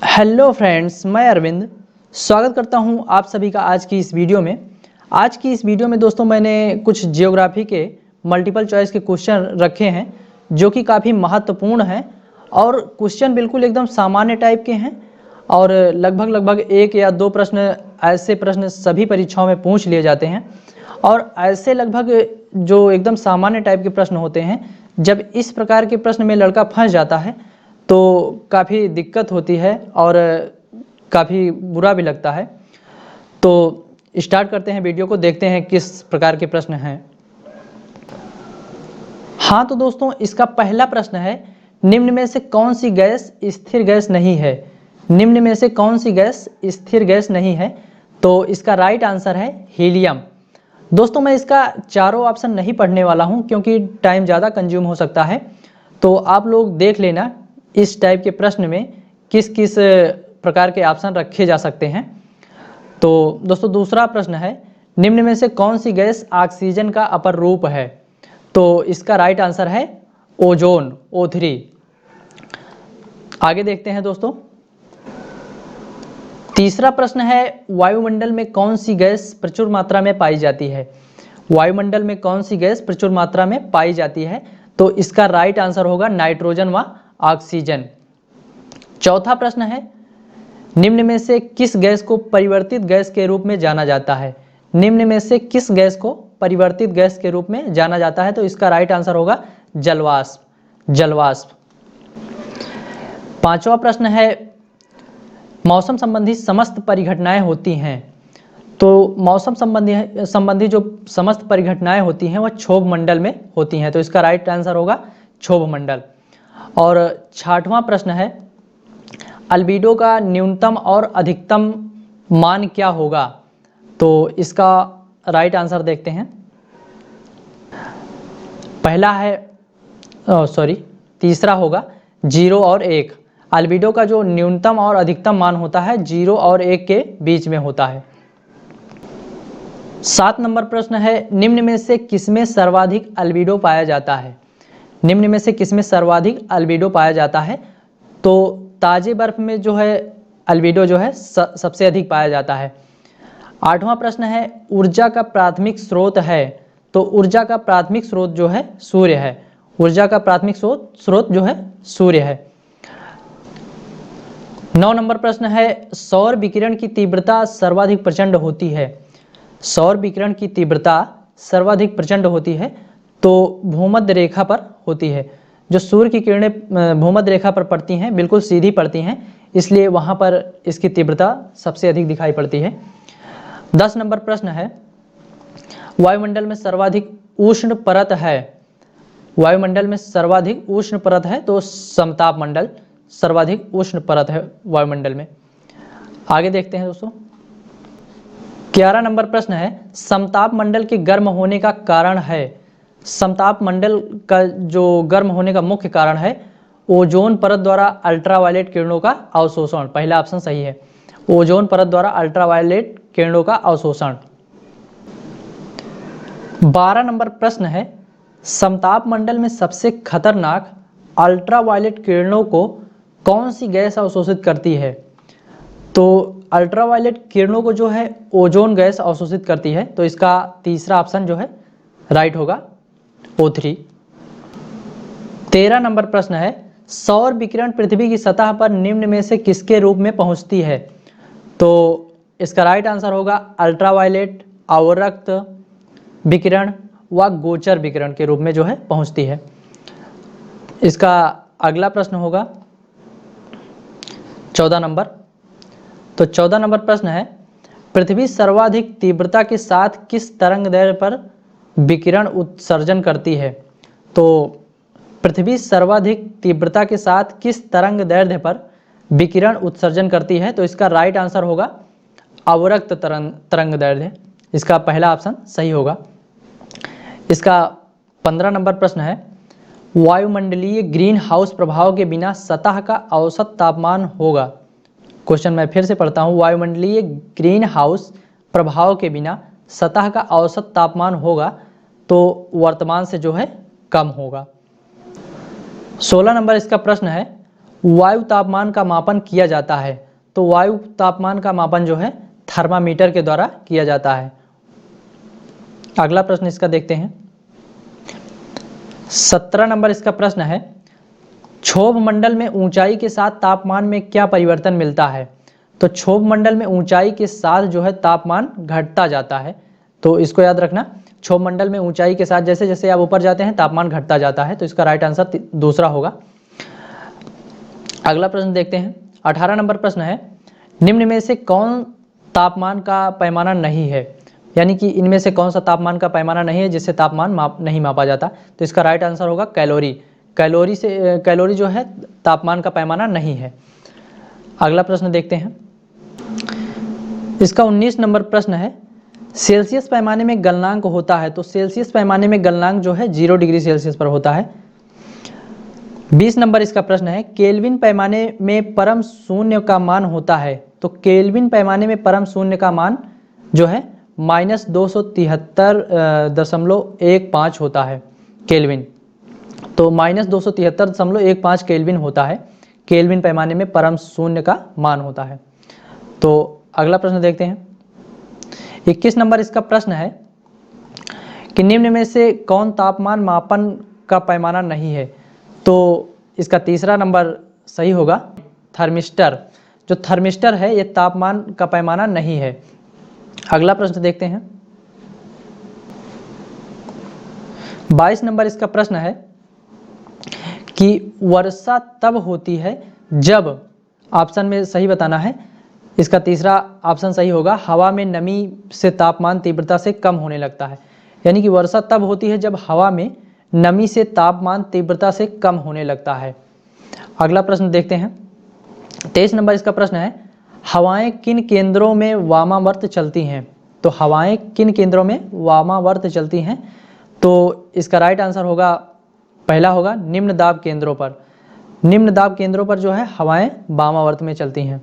Hello friends, मैं अरविंद स्वागत करता हूं आप सभी का आज की इस वीडियो में। आज की इस वीडियो में दोस्तों मैंने कुछ जियोग्राफी के मल्टीपल चॉइस के क्वेश्चन रखे हैं जो कि काफ़ी महत्वपूर्ण हैं और क्वेश्चन बिल्कुल एकदम सामान्य टाइप के हैं और लगभग एक या दो प्रश्न ऐसे प्रश्न सभी परीक्षाओं में पूछ लिए जाते हैं और ऐसे लगभग जो एकदम सामान्य टाइप के प्रश्न होते हैं, जब इस प्रकार के प्रश्न में लड़का फंस जाता है तो काफ़ी दिक्कत होती है और काफ़ी बुरा भी लगता है। तो स्टार्ट करते हैं वीडियो को, देखते हैं किस प्रकार के प्रश्न हैं। हाँ तो दोस्तों, इसका पहला प्रश्न है, निम्न में से कौन सी गैस स्थिर गैस नहीं है? निम्न में से कौन सी गैस स्थिर गैस नहीं है? तो इसका राइट आंसर है हीलियम। दोस्तों मैं इसका चारों ऑप्शन नहीं पढ़ने वाला हूँ क्योंकि टाइम ज़्यादा कंज्यूम हो सकता है, तो आप लोग देख लेना इस टाइप के प्रश्न में किस किस प्रकार के ऑप्शन रखे जा सकते हैं। तो दोस्तों दूसरा प्रश्न है, निम्न में से कौन सी गैस ऑक्सीजन का अपर रूप है? तो इसका राइट आंसर है ओजोन, O3। आगे देखते हैं दोस्तों। तीसरा प्रश्न है, वायुमंडल में कौन सी गैस प्रचुर मात्रा में पाई जाती है? वायुमंडल में कौन सी गैस प्रचुर मात्रा में पाई जाती है? तो इसका राइट आंसर होगा नाइट्रोजन व ऑक्सीजन। चौथा प्रश्न है, निम्न में से किस गैस को परिवर्तित गैस के रूप में जाना जाता है? निम्न में से किस गैस को परिवर्तित गैस के रूप में जाना जाता है? तो इसका राइट आंसर होगा जलवाष्प। पांचवा प्रश्न है, मौसम संबंधी समस्त परिघटनाएं होती हैं। तो मौसम संबंधी जो समस्त परिघटनाएं होती हैं वह क्षोभ मंडल में होती हैं, तो इसका राइट आंसर होगा क्षोभ मंडल। और छठवां प्रश्न है, अल्बीडो का न्यूनतम और अधिकतम मान क्या होगा? तो इसका राइट आंसर देखते हैं। पहला है तीसरा होगा 0 और 1। अल्बीडो का जो न्यूनतम और अधिकतम मान होता है 0 और 1 के बीच में होता है। 7 नंबर प्रश्न है, निम्न में से किसमें सर्वाधिक अल्बीडो पाया जाता है? निम्न में से किसमें सर्वाधिक अल्बीडो पाया जाता है? तो ताजे बर्फ में जो है अल्बीडो जो है सबसे अधिक पाया जाता है। 8वां प्रश्न है, ऊर्जा का प्राथमिक स्रोत है। तो ऊर्जा का प्राथमिक स्रोत जो है सूर्य है। ऊर्जा का प्राथमिक स्रोत जो है सूर्य है। 9 नंबर प्रश्न है, सौर विकिरण की तीव्रता सर्वाधिक प्रचंड होती है। सौर विकिरण की तीव्रता सर्वाधिक प्रचंड होती है तो भूमध्य रेखा पर होती है। जो सूर्य की किरणें भूमध्य रेखा पर पड़ती हैं, बिल्कुल सीधी पड़ती हैं, इसलिए वहां पर इसकी तीव्रता सबसे अधिक दिखाई पड़ती है। 10 नंबर प्रश्न है, वायुमंडल में सर्वाधिक उष्ण परत है। वायुमंडल में सर्वाधिक उष्ण परत है तो समताप मंडल सर्वाधिक उष्ण परत है वायुमंडल में। आगे देखते हैं दोस्तों। 11 नंबर प्रश्न है, समताप मंडल के गर्म होने का कारण है। समताप मंडल का जो गर्म होने का मुख्य कारण है ओजोन परत द्वारा अल्ट्रावायलेट किरणों का अवशोषण। पहला ऑप्शन सही है, ओजोन परत द्वारा अल्ट्रावायलेट किरणों का अवशोषण। 12 नंबर प्रश्न है, समताप मंडल में सबसे खतरनाक अल्ट्रावायलेट किरणों को कौन सी गैस अवशोषित करती है? तो अल्ट्रावायलेट किरणों को जो है ओजोन गैस अवशोषित करती है, तो इसका तीसरा ऑप्शन जो है राइट होगा O3। 13 नंबर प्रश्न है, सौर विकिरण पृथ्वी की सतह पर निम्न में से किसके रूप में पहुंचती है? तो इसका राइट आंसर होगा अल्ट्रावायलेट, अवरक्त विकिरण व गोचर विकिरण के रूप में जो है पहुंचती है। इसका अगला प्रश्न होगा 14 नंबर। तो 14 नंबर प्रश्न है, पृथ्वी सर्वाधिक तीव्रता के साथ किस तरंगदैर्घ्य पर विकिरण उत्सर्जन करती है? तो पृथ्वी सर्वाधिक तीव्रता के साथ किस तरंगदैर्घ्य पर विकिरण उत्सर्जन करती है? तो इसका राइट आंसर होगा अवरक्त तरंगदैर्घ्य। इसका पहला ऑप्शन सही होगा। इसका 15 नंबर प्रश्न है, वायुमंडलीय ग्रीन हाउस प्रभाव के बिना सतह का औसत तापमान होगा। क्वेश्चन मैं फिर से पढ़ता हूँ, वायुमंडलीय ग्रीन हाउस प्रभाव के बिना सतह का औसत तापमान होगा तो वर्तमान से जो है कम होगा। 16 नंबर इसका प्रश्न है, वायु तापमान का मापन किया जाता है? तो वायु तापमान का मापन जो है थर्मामीटर के द्वारा किया जाता है। अगला प्रश्न इसका देखते हैं। 17 नंबर इसका प्रश्न है, क्षोभ मंडल में ऊंचाई के साथ तापमान में क्या परिवर्तन मिलता है? तो क्षोभ मंडल में ऊंचाई के साथ जो है तापमान घटता जाता है। तो इसको याद रखना, क्षोभ मंडल में ऊंचाई के साथ जैसे जैसे आप ऊपर जाते हैं तापमान घटता जाता है। तो इसका राइट आंसर दूसरा होगा। अगला प्रश्न देखते हैं। 18 नंबर प्रश्न है, निम्न में से कौन तापमान का पैमाना नहीं है? यानी कि इनमें से कौन सा तापमान का पैमाना नहीं है जिससे तापमान नहीं मापा जाता? तो इसका राइट आंसर होगा कैलोरी। कैलोरी जो है तापमान का पैमाना नहीं है। अगला प्रश्न देखते हैं। इसका 19 नंबर प्रश्न है, सेल्सियस पैमाने में गलनांक होता है? तो सेल्सियस पैमाने में गलनांक जो है 0 डिग्री सेल्सियस पर होता है। 20 नंबर इसका प्रश्न है, केल्विन पैमाने में परम शून्य का मान होता है? तो केल्विन पैमाने में परम शून्य का मान जो है -273.15 होता है केल्विन। तो -273.15 केल्विन होता है, केल्विन पैमाने में परम शून्य का मान होता है। तो अगला प्रश्न देखते हैं। 21 नंबर इसका प्रश्न है कि निम्न में से कौन तापमान मापन का पैमाना नहीं है? तो इसका तीसरा नंबर सही होगा, थर्मिस्टर। जो थर्मिस्टर है ये तापमान का पैमाना नहीं है। अगला प्रश्न देखते हैं। 22 नंबर इसका प्रश्न है कि वर्षा तब होती है जब, ऑप्शन में सही बताना है। इसका तीसरा ऑप्शन सही होगा, हवा में नमी से तापमान तीव्रता से कम होने लगता है। यानी कि वर्षा तब होती है जब हवा में नमी से तापमान तीव्रता से कम होने लगता है। अगला प्रश्न देखते हैं। 23 नंबर इसका प्रश्न है, हवाएं किन केंद्रों में वामावर्त चलती हैं? तो हवाएं किन केंद्रों में वामावर्त चलती हैं? तो इसका राइट आंसर होगा, पहला होगा निम्न दाब केंद्रों पर। निम्न दाब केंद्रों पर जो है हवाएं वामावर्त में चलती हैं।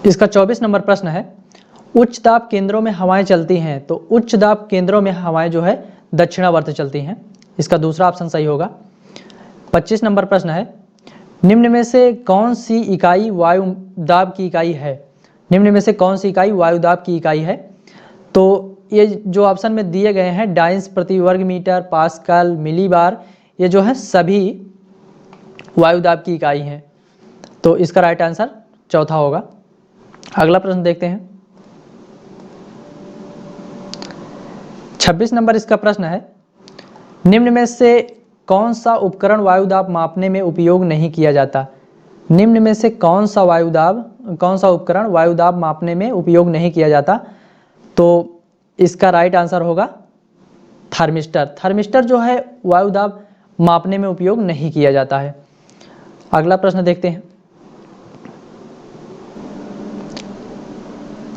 इसका 24 नंबर प्रश्न है, उच्च दाब केंद्रों में हवाएं चलती हैं? तो उच्च दाब केंद्रों में हवाएं जो है दक्षिणावर्त चलती हैं। इसका दूसरा ऑप्शन सही होगा। 25 नंबर प्रश्न है, निम्न में से कौन सी इकाई वायु दाब की इकाई है? निम्न में से कौन सी इकाई वायु दाब की इकाई है? तो ये जो ऑप्शन में दिए गए हैं, डाइंस प्रति वर्ग मीटर, पास्कल, मिलीबार, ये जो है सभी वायु दाब की इकाई हैं। तो इसका राइट आंसर चौथा होगा। अगला प्रश्न देखते हैं। 26 नंबर इसका प्रश्न है, निम्न में से कौन सा उपकरण वायु दाब मापने में उपयोग नहीं किया जाता? निम्न में से कौन सा उपकरण वायु दाब मापने में उपयोग नहीं किया जाता? तो इसका राइट आंसर होगा थर्मिस्टर। थर्मिस्टर जो है वायु दाब मापने में उपयोग नहीं किया जाता है। अगला प्रश्न देखते हैं।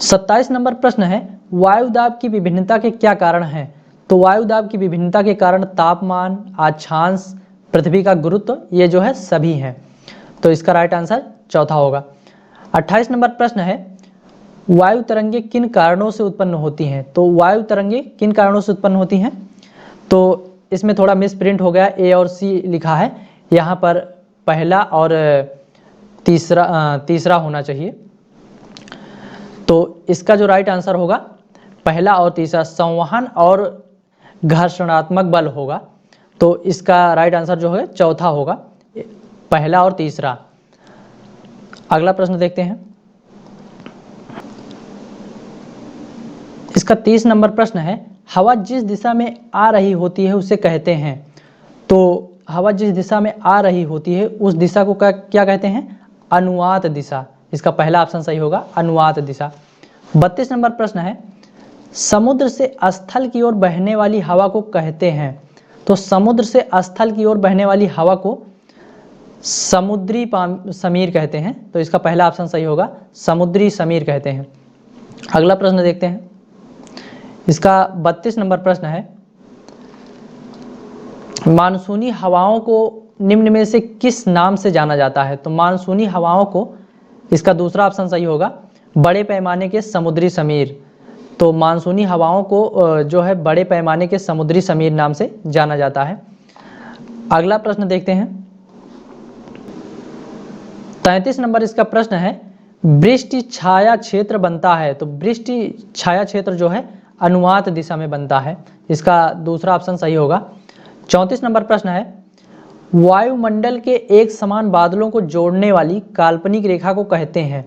27 नंबर प्रश्न है, वायु दाब की विभिन्नता के क्या कारण हैं? तो वायु दाब की विभिन्नता के कारण तापमान, अक्षांश, पृथ्वी का गुरुत्व, ये जो है सभी हैं। तो इसका राइट आंसर चौथा होगा। 28 नंबर प्रश्न है, वायु तरंगे किन कारणों से उत्पन्न होती हैं? तो वायु तरंगे किन कारणों से उत्पन्न होती हैं? तो इसमें थोड़ा मिस प्रिंट हो गया, ए और सी लिखा है, यहाँ पर पहला और तीसरा होना चाहिए। तो इसका जो राइट आंसर होगा पहला और तीसरा, संवहन और घर्षणात्मक बल होगा। तो इसका राइट आंसर जो है चौथा होगा, पहला और तीसरा। अगला प्रश्न देखते हैं। इसका 30 नंबर प्रश्न है, हवा जिस दिशा में आ रही होती है उसे कहते हैं? तो हवा जिस दिशा में आ रही होती है उस दिशा को क्या कहते हैं? अनुवात दिशा। इसका पहला ऑप्शन सही होगा, अनुवात दिशा। 32 नंबर प्रश्न है, समुद्र से स्थल की ओर बहने वाली हवा को कहते हैं? तो समुद्र से स्थल की ओर बहने वाली हवा को समुद्री समीर कहते हैं। तो इसका पहला ऑप्शन सही होगा, समुद्री समीर कहते हैं। अगला प्रश्न देखते हैं। इसका 32 नंबर प्रश्न है, मानसूनी हवाओं को निम्न में से किस नाम से जाना जाता है? तो मानसूनी हवाओं को, इसका दूसरा ऑप्शन सही होगा, बड़े पैमाने के समुद्री समीर। तो मानसूनी हवाओं को जो है बड़े पैमाने के समुद्री समीर नाम से जाना जाता है। अगला प्रश्न देखते हैं। 33 नंबर इसका प्रश्न है, वृष्टि छाया क्षेत्र बनता है। तो वृष्टि छाया क्षेत्र जो है अनुवात दिशा में बनता है, इसका दूसरा ऑप्शन सही होगा। 34 नंबर प्रश्न है, वायुमंडल के एक समान बादलों को जोड़ने वाली काल्पनिक रेखा को कहते हैं।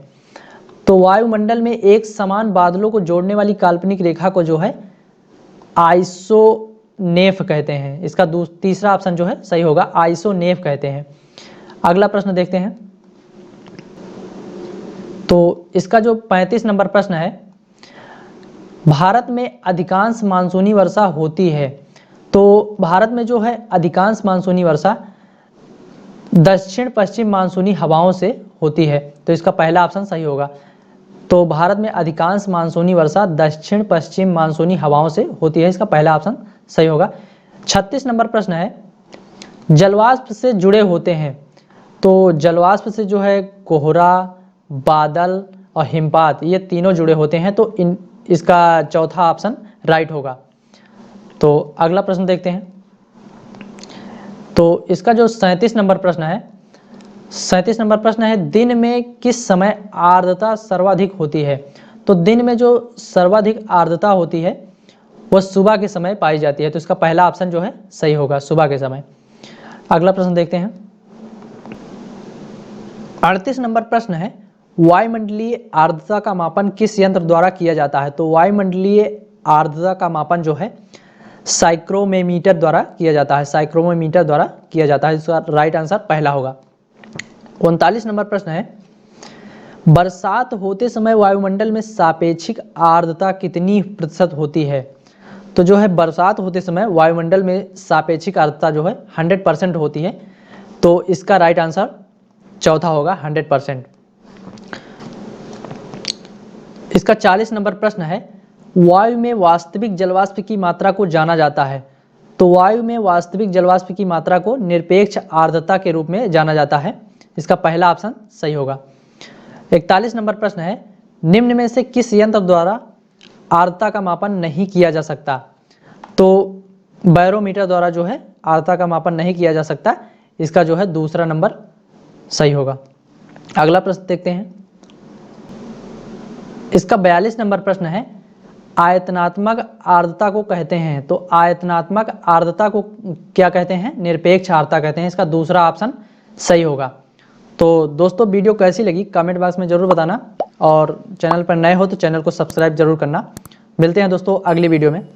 तो वायुमंडल में एक समान बादलों को जोड़ने वाली काल्पनिक रेखा को जो है आइसोनेफ कहते हैं, इसका तीसरा ऑप्शन जो है सही होगा, आइसोनेफ कहते हैं। अगला प्रश्न देखते हैं। तो इसका जो 35 नंबर प्रश्न है, भारत में अधिकांश मानसूनी वर्षा होती है। तो भारत में जो है अधिकांश मानसूनी वर्षा दक्षिण पश्चिम मानसूनी हवाओं से होती है, तो इसका पहला ऑप्शन सही होगा। तो भारत में अधिकांश मानसूनी वर्षा दक्षिण पश्चिम मानसूनी हवाओं से होती है, इसका पहला ऑप्शन सही होगा। 36 नंबर प्रश्न है, जलवाष्प से जुड़े होते हैं। तो जलवाष्प से जो है कोहरा, बादल और हिमपात, ये तीनों जुड़े होते हैं, तो इसका चौथा ऑप्शन राइट होगा। तो अगला प्रश्न देखते हैं। तो इसका जो 37 नंबर प्रश्न है, 37 नंबर प्रश्न है, दिन में किस समय आर्द्रता सर्वाधिक होती है। तो दिन में जो सर्वाधिक आर्द्रता होती है वह सुबह के समय पाई जाती है, तो इसका पहला ऑप्शन जो है सही होगा, सुबह के समय। अगला प्रश्न देखते हैं। 38 नंबर प्रश्न है, वायुमंडलीय आर्द्रता का मापन किस यंत्र द्वारा किया जाता है। तो वायुमंडलीय आर्द्रता का मापन जो है साइक्रोमेमीटर द्वारा किया जाता है, साइक्रोमेमीटर द्वारा किया जाता है, इसका राइट आंसर पहला होगा। 39 नंबर प्रश्न है, बरसात होते समय वायुमंडल में सापेक्षिक आर्द्रता कितनी प्रतिशत होती है। तो जो है बरसात होते समय वायुमंडल में सापेक्षिक आर्द्रता जो है 100% होती है, तो इसका राइट आंसर चौथा होगा, 100%। इसका 40 नंबर प्रश्न है, वायु में वास्तविक जलवाष्प की मात्रा को जाना जाता है। तो वायु में वास्तविक जलवाष्प की मात्रा को निरपेक्ष आर्द्रता के रूप में जाना जाता है, इसका पहला ऑप्शन सही होगा। 41 नंबर प्रश्न है, निम्न में से किस यंत्र द्वारा आर्द्रता का मापन नहीं किया जा सकता। तो बैरोमीटर द्वारा जो है आर्द्रता का मापन नहीं किया जा सकता, इसका जो है दूसरा नंबर सही होगा। अगला प्रश्न देखते हैं। इसका 42 नंबर प्रश्न है, आयतनात्मक आर्द्रता को कहते हैं। तो आयतनात्मक आर्द्रता को क्या कहते हैं, निरपेक्ष आर्द्रता कहते हैं, इसका दूसरा ऑप्शन सही होगा। तो दोस्तों वीडियो कैसी लगी कमेंट बॉक्स में जरूर बताना, और चैनल पर नए हो तो चैनल को सब्सक्राइब जरूर करना। मिलते हैं दोस्तों अगली वीडियो में।